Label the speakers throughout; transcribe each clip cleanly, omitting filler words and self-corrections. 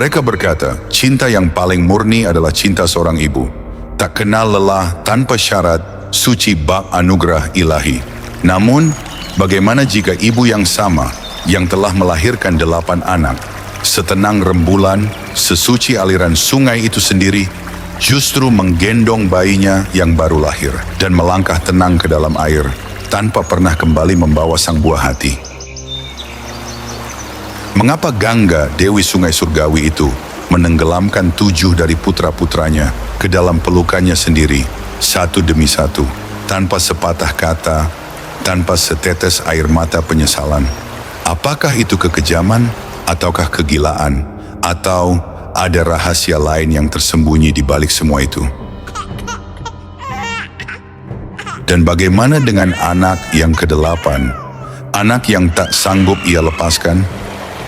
Speaker 1: Mereka berkata, cinta yang paling murni adalah cinta seorang ibu. Tak kenal lelah, tanpa syarat, suci bak anugerah ilahi. Namun, bagaimana jika ibu yang sama, yang telah melahirkan 8 anak, setenang rembulan, sesuci aliran sungai itu sendiri, justru menggendong bayinya yang baru lahir dan melangkah tenang ke dalam air, tanpa pernah kembali membawa sang buah hati? Mengapa Gangga, Dewi Sungai Surgawi itu, menenggelamkan 7 dari putra-putranya ke dalam pelukannya sendiri, satu demi satu, tanpa sepatah kata, tanpa setetes air mata penyesalan? Apakah itu kekejaman, ataukah kegilaan, atau ada rahasia lain yang tersembunyi di balik semua itu? Dan bagaimana dengan anak yang ke-8, anak yang tak sanggup ia lepaskan?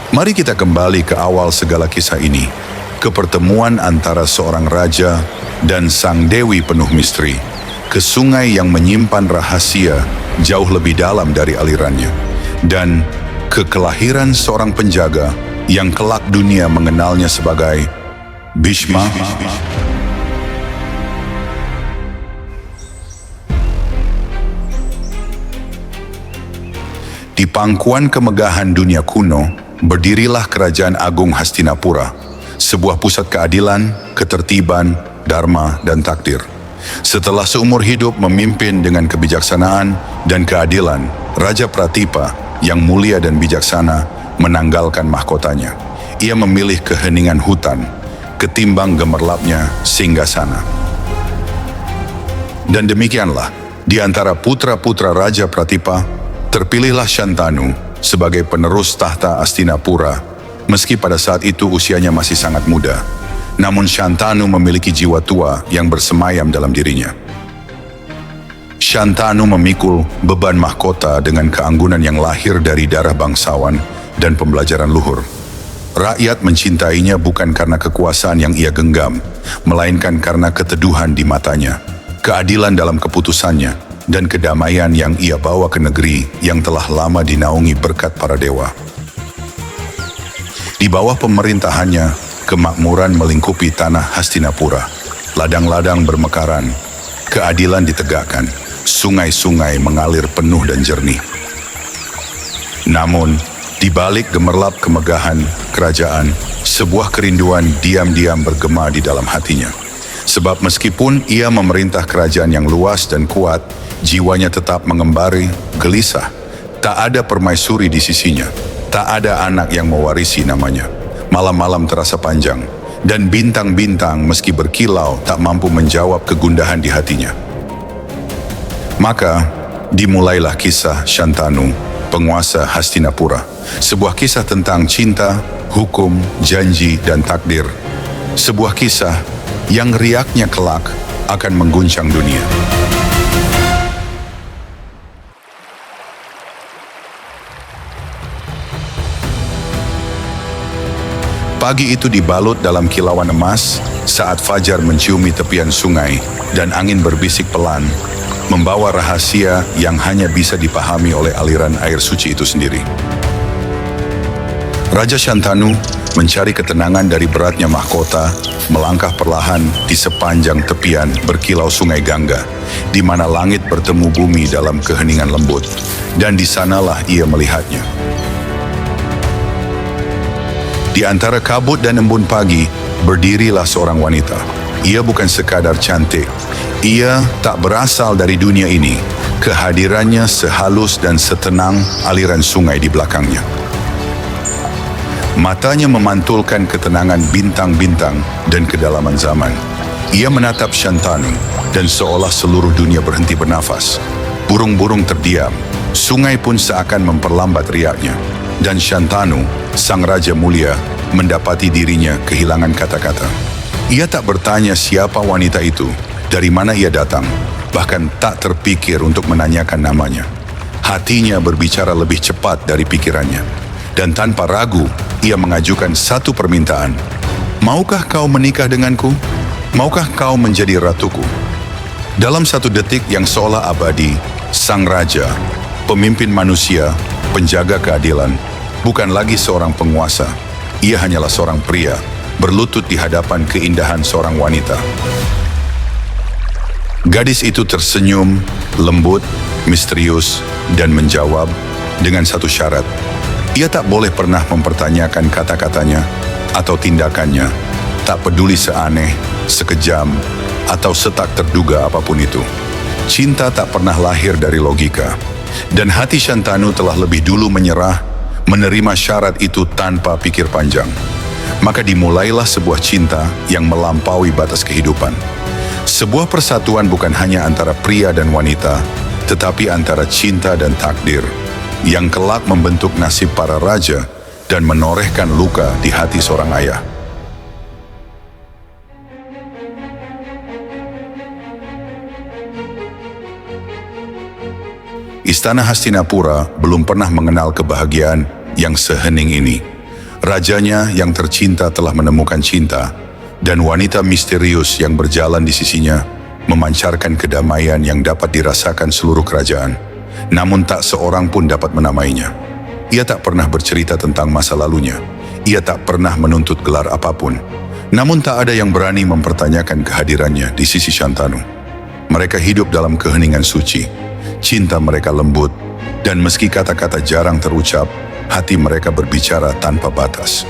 Speaker 1: Mari kita kembali ke awal segala kisah ini, ke pertemuan antara seorang raja dan sang dewi penuh misteri, ke sungai yang menyimpan rahasia jauh lebih dalam dari alirannya, dan ke kelahiran seorang penjaga yang kelak dunia mengenalnya sebagai Bhishma. Di pangkuan kemegahan dunia kuno, berdirilah Kerajaan Agung Hastinapura, sebuah pusat keadilan, ketertiban, dharma, dan takdir. Setelah seumur hidup memimpin dengan kebijaksanaan dan keadilan, Raja Pratipa yang mulia dan bijaksana menanggalkan mahkotanya. Ia memilih keheningan hutan, ketimbang gemerlapnya singgasana. Dan demikianlah, di antara putra-putra Raja Pratipa, terpilihlah Shantanu sebagai penerus tahta Hastinapura, meski pada saat itu usianya masih sangat muda. Namun Shantanu memiliki jiwa tua yang bersemayam dalam dirinya. Shantanu memikul beban mahkota dengan keanggunan yang lahir dari darah bangsawan dan pembelajaran luhur. Rakyat mencintainya bukan karena kekuasaan yang ia genggam, melainkan karena keteduhan di matanya, keadilan dalam keputusannya, dan kedamaian yang ia bawa ke negeri yang telah lama dinaungi berkat para dewa. Di bawah pemerintahannya, kemakmuran melingkupi tanah Hastinapura. Ladang-ladang bermekaran, keadilan ditegakkan, sungai-sungai mengalir penuh dan jernih. Namun, di balik gemerlap kemegahan kerajaan, sebuah kerinduan diam-diam bergema di dalam hatinya. Sebab meskipun ia memerintah kerajaan yang luas dan kuat, jiwanya tetap mengembari, gelisah. Tak ada permaisuri di sisinya, tak ada anak yang mewarisi namanya. Malam-malam terasa panjang, dan bintang-bintang meski berkilau tak mampu menjawab kegundahan di hatinya. Maka, dimulailah kisah Shantanu, penguasa Hastinapura. Sebuah kisah tentang cinta, hukum, janji, dan takdir. Sebuah kisah yang riaknya kelak akan mengguncang dunia. Pagi itu dibalut dalam kilauan emas saat fajar menciumi tepian sungai dan angin berbisik pelan, membawa rahasia yang hanya bisa dipahami oleh aliran air suci itu sendiri. Raja Shantanu mencari ketenangan dari beratnya mahkota, melangkah perlahan di sepanjang tepian berkilau sungai Gangga, di mana langit bertemu bumi dalam keheningan lembut, dan di sanalah ia melihatnya. Di antara kabut dan embun pagi, berdirilah seorang wanita. Ia bukan sekadar cantik. Ia tak berasal dari dunia ini. Kehadirannya sehalus dan setenang aliran sungai di belakangnya. Matanya memantulkan ketenangan bintang-bintang dan kedalaman zaman. Ia menatap Shantanu dan seolah seluruh dunia berhenti bernafas. Burung-burung terdiam, sungai pun seakan memperlambat riaknya. Dan Shantanu, sang raja mulia, mendapati dirinya kehilangan kata-kata. Ia tak bertanya siapa wanita itu, dari mana ia datang, bahkan tak terpikir untuk menanyakan namanya. Hatinya berbicara lebih cepat dari pikirannya, dan tanpa ragu, ia mengajukan satu permintaan. Maukah kau menikah denganku? Maukah kau menjadi ratuku? Dalam satu detik yang seolah abadi, sang raja, pemimpin manusia, penjaga keadilan, bukan lagi seorang penguasa. Ia hanyalah seorang pria, berlutut di hadapan keindahan seorang wanita. Gadis itu tersenyum, lembut, misterius, dan menjawab dengan satu syarat. Ia tak boleh pernah mempertanyakan kata-katanya atau tindakannya, tak peduli seaneh, sekejam, atau setak terduga apapun itu. Cinta tak pernah lahir dari logika, dan hati Shantanu telah lebih dulu menyerah, menerima syarat itu tanpa pikir panjang. Maka dimulailah sebuah cinta yang melampaui batas kehidupan. Sebuah persatuan bukan hanya antara pria dan wanita, tetapi antara cinta dan takdir, yang kelak membentuk nasib para raja dan menorehkan luka di hati seorang ayah. Istana Hastinapura belum pernah mengenal kebahagiaan yang sehening ini. Rajanya yang tercinta telah menemukan cinta, dan wanita misterius yang berjalan di sisinya memancarkan kedamaian yang dapat dirasakan seluruh kerajaan. Namun tak seorang pun dapat menamainya. Ia tak pernah bercerita tentang masa lalunya. Ia tak pernah menuntut gelar apapun. Namun tak ada yang berani mempertanyakan kehadirannya di sisi Shantanu. Mereka hidup dalam keheningan suci. Cinta mereka lembut, dan meski kata-kata jarang terucap, hati mereka berbicara tanpa batas.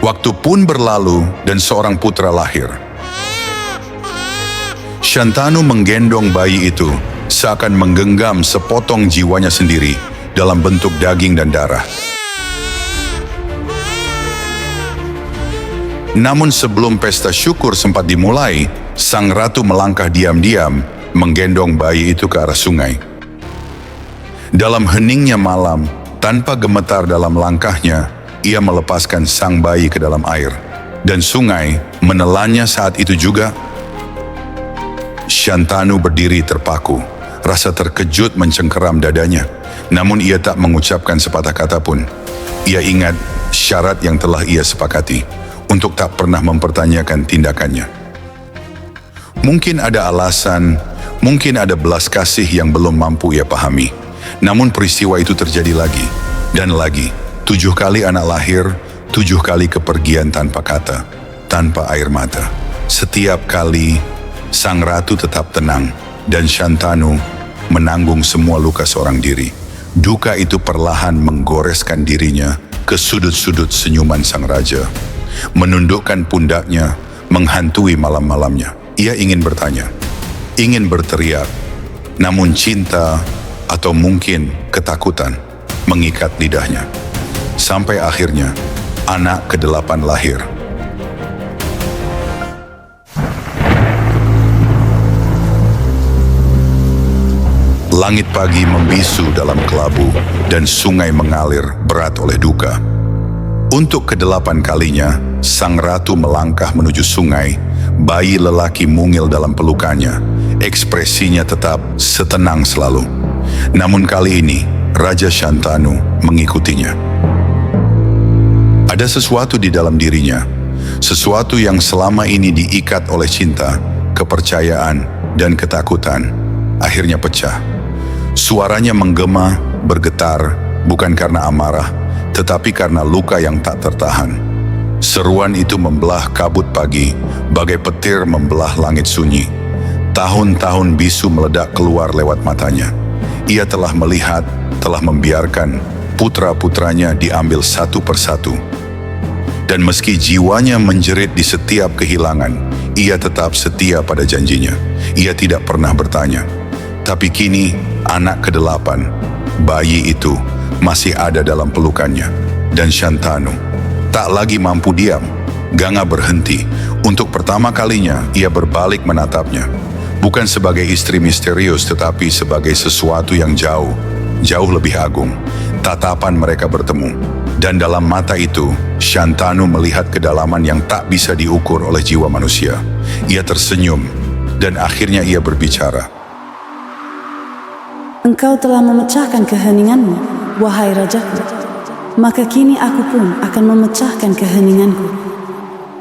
Speaker 1: Waktu pun berlalu dan seorang putra lahir. Shantanu menggendong bayi itu seakan menggenggam sepotong jiwanya sendiri dalam bentuk daging dan darah. Namun sebelum pesta syukur sempat dimulai, sang ratu melangkah diam-diam menggendong bayi itu ke arah sungai. Dalam heningnya malam, tanpa gemetar dalam langkahnya, ia melepaskan sang bayi ke dalam air, dan sungai menelannya saat itu juga. Shantanu berdiri terpaku, rasa terkejut mencengkeram dadanya, namun ia tak mengucapkan sepatah kata pun. Ia ingat syarat yang telah ia sepakati, untuk tak pernah mempertanyakan tindakannya. Mungkin ada alasan, mungkin ada belas kasih yang belum mampu ia pahami, namun peristiwa itu terjadi lagi, dan lagi. 7 kali anak lahir, 7 kali kepergian tanpa kata, tanpa air mata. Setiap kali, sang ratu tetap tenang, dan Shantanu menanggung semua luka seorang diri. Duka itu perlahan menggoreskan dirinya ke sudut-sudut senyuman sang raja. Menundukkan pundaknya, menghantui malam-malamnya. Ia ingin bertanya, ingin berteriak, namun cinta atau mungkin ketakutan mengikat lidahnya. Sampai akhirnya, anak ke-8 lahir. Langit pagi membisu dalam kelabu dan sungai mengalir berat oleh duka. Untuk ke-8 kalinya, sang ratu melangkah menuju sungai, bayi lelaki mungil dalam pelukannya. Ekspresinya tetap setenang selalu. Namun kali ini, Raja Shantanu mengikutinya. Ada sesuatu di dalam dirinya, sesuatu yang selama ini diikat oleh cinta, kepercayaan, dan ketakutan, akhirnya pecah. Suaranya menggema, bergetar, bukan karena amarah, tetapi karena luka yang tak tertahan. Seruan itu membelah kabut pagi, bagai petir membelah langit sunyi. Tahun-tahun bisu meledak keluar lewat matanya. Ia telah melihat, telah membiarkan putra-putranya diambil satu persatu. Dan meski jiwanya menjerit di setiap kehilangan, ia tetap setia pada janjinya. Ia tidak pernah bertanya. Tapi kini, anak ke-8, bayi itu masih ada dalam pelukannya. Dan Shantanu tak lagi mampu diam. Ganga berhenti. Untuk pertama kalinya, ia berbalik menatapnya. Bukan sebagai istri misterius, tetapi sebagai sesuatu yang jauh, jauh lebih agung. Tatapan mereka bertemu. Dan dalam mata itu, Shantanu melihat kedalaman yang tak bisa diukur oleh jiwa manusia. Ia tersenyum, dan akhirnya ia berbicara.
Speaker 2: Engkau telah memecahkan keheninganmu, wahai rajaku. Maka kini aku pun akan memecahkan keheninganku.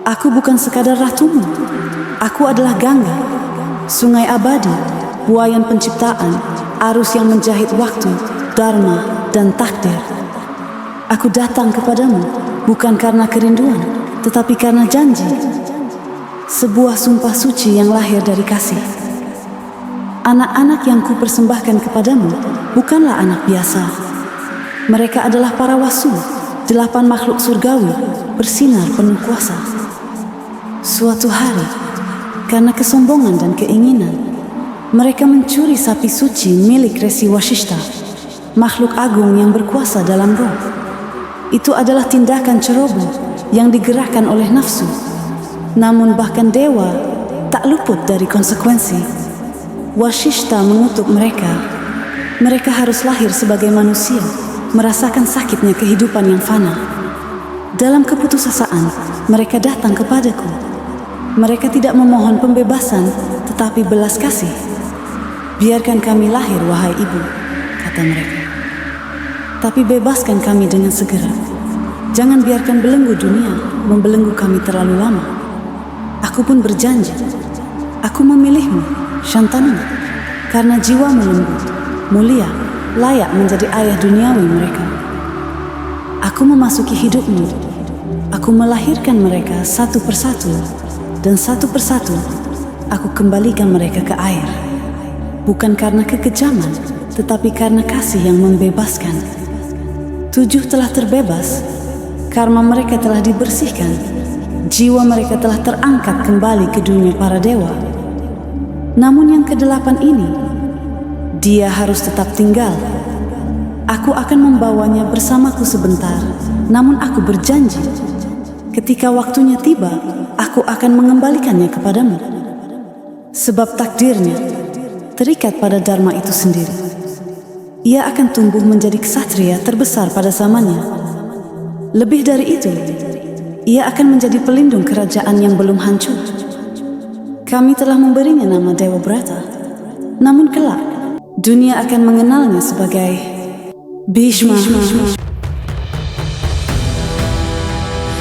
Speaker 2: Aku bukan sekadar ratumu. Aku adalah Ganga, sungai abadi, buayan penciptaan, arus yang menjahit waktu, dharma, dan takdir. Aku datang kepadamu bukan karena kerinduan, tetapi karena janji. Sebuah sumpah suci yang lahir dari kasih. Anak-anak yang kupersembahkan kepadamu bukanlah anak biasa. Mereka adalah para wasu, 8 makhluk surgawi bersinar penuh kuasa. Suatu hari, karena kesombongan dan keinginan, mereka mencuri sapi suci milik Resi Washishta, makhluk agung yang berkuasa dalam roh. Itu adalah tindakan ceroboh yang digerakkan oleh nafsu. Namun bahkan dewa tak luput dari konsekuensi. Washishta mengutuk mereka. Mereka harus lahir sebagai manusia, merasakan sakitnya kehidupan yang fana. Dalam keputusasaan, mereka datang kepadaku. Mereka tidak memohon pembebasan, tetapi belas kasih. Biarkan kami lahir, wahai ibu, kata mereka. Tapi bebaskan kami dengan segera. Jangan biarkan belenggu dunia membelenggu kami terlalu lama. Aku pun berjanji. Aku memilihmu, Shantanu, karena jiwamu lembut, mulia, layak menjadi ayah duniawi mereka. Aku memasuki hidupmu. Aku melahirkan mereka satu persatu, dan satu persatu aku kembalikan mereka ke air. Bukan karena kekejaman, tetapi karena kasih yang membebaskan. 7 telah terbebas, karma mereka telah dibersihkan, jiwa mereka telah terangkat kembali ke dunia para dewa. Namun yang ke-8 ini, dia harus tetap tinggal. Aku akan membawanya bersamaku sebentar, namun aku berjanji, ketika waktunya tiba, aku akan mengembalikannya kepadamu. Sebab takdirnya terikat pada dharma itu sendiri. Ia akan tumbuh menjadi ksatria terbesar pada zamannya. Lebih dari itu, ia akan menjadi pelindung kerajaan yang belum hancur. Kami telah memberinya nama Dewa Brata. Namun kelak, dunia akan mengenalnya sebagai Bhishma.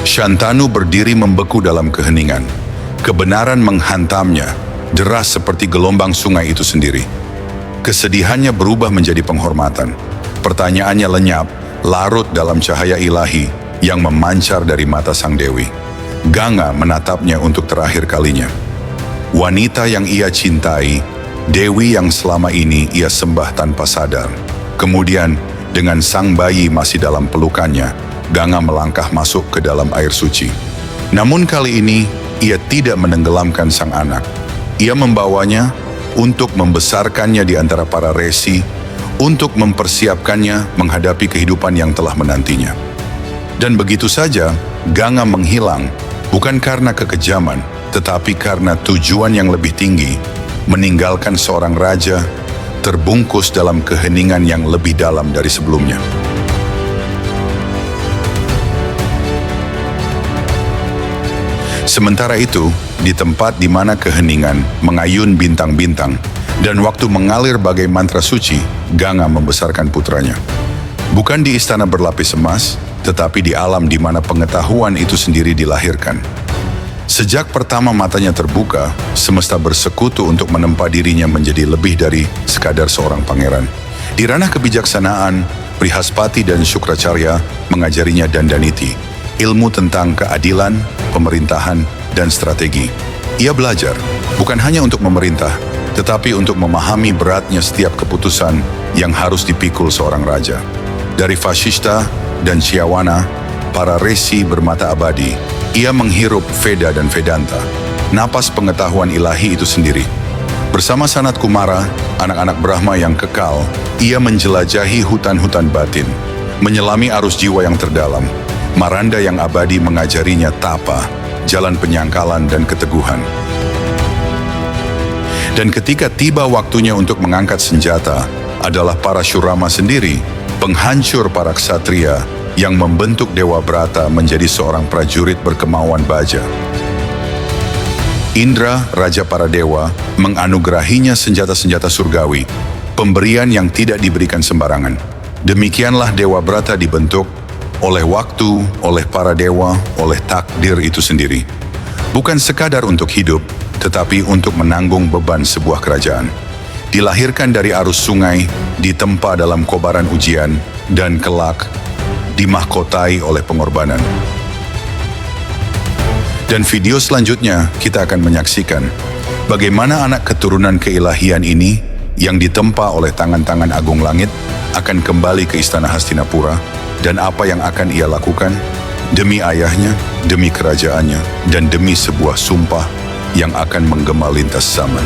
Speaker 1: Shantanu berdiri membeku dalam keheningan. Kebenaran menghantamnya, deras seperti gelombang sungai itu sendiri. Kesedihannya berubah menjadi penghormatan. Pertanyaannya lenyap, larut dalam cahaya ilahi yang memancar dari mata sang dewi. Ganga menatapnya untuk terakhir kalinya. Wanita yang ia cintai, dewi yang selama ini ia sembah tanpa sadar. Kemudian, dengan sang bayi masih dalam pelukannya, Ganga melangkah masuk ke dalam air suci. Namun kali ini, ia tidak menenggelamkan sang anak. Ia membawanya untuk membesarkannya di antara para resi, untuk mempersiapkannya menghadapi kehidupan yang telah menantinya. Dan begitu saja, Ganga menghilang, bukan karena kekejaman, tetapi karena tujuan yang lebih tinggi, meninggalkan seorang raja terbungkus dalam keheningan yang lebih dalam dari sebelumnya. Sementara itu, di tempat di mana keheningan mengayun bintang-bintang dan waktu mengalir bagai mantra suci, Ganga membesarkan putranya. Bukan di istana berlapis emas, tetapi di alam di mana pengetahuan itu sendiri dilahirkan. Sejak pertama matanya terbuka, semesta bersekutu untuk menempa dirinya menjadi lebih dari sekadar seorang pangeran. Di ranah kebijaksanaan, Brihaspati dan Syukracarya mengajarinya Dandaniti, ilmu tentang keadilan, pemerintahan, dan strategi. Ia belajar bukan hanya untuk memerintah, tetapi untuk memahami beratnya setiap keputusan yang harus dipikul seorang raja. Dari Vashishta dan Syawana, para resi bermata abadi, ia menghirup Veda dan Vedanta, napas pengetahuan ilahi itu sendiri. Bersama Sanat Kumara, anak-anak Brahma yang kekal, ia menjelajahi hutan-hutan batin, menyelami arus jiwa yang terdalam. Maranda yang abadi mengajarinya tapa, jalan penyangkalan dan keteguhan. Dan ketika tiba waktunya untuk mengangkat senjata, adalah para Shurama sendiri, penghancur para ksatria yang membentuk Dewa Brata menjadi seorang prajurit berkemauan baja. Indra, Raja para Dewa, menganugerahinya senjata-senjata surgawi, pemberian yang tidak diberikan sembarangan. Demikianlah Dewa Brata dibentuk, oleh waktu, oleh para dewa, oleh takdir itu sendiri. Bukan sekadar untuk hidup, tetapi untuk menanggung beban sebuah kerajaan. Dilahirkan dari arus sungai, ditempa dalam kobaran ujian, dan kelak dimahkotai oleh pengorbanan. Dan video selanjutnya kita akan menyaksikan bagaimana anak keturunan keilahian ini yang ditempa oleh tangan-tangan agung langit akan kembali ke istana Hastinapura dan apa yang akan ia lakukan demi ayahnya, demi kerajaannya, dan demi sebuah sumpah yang akan menggema lintas zaman.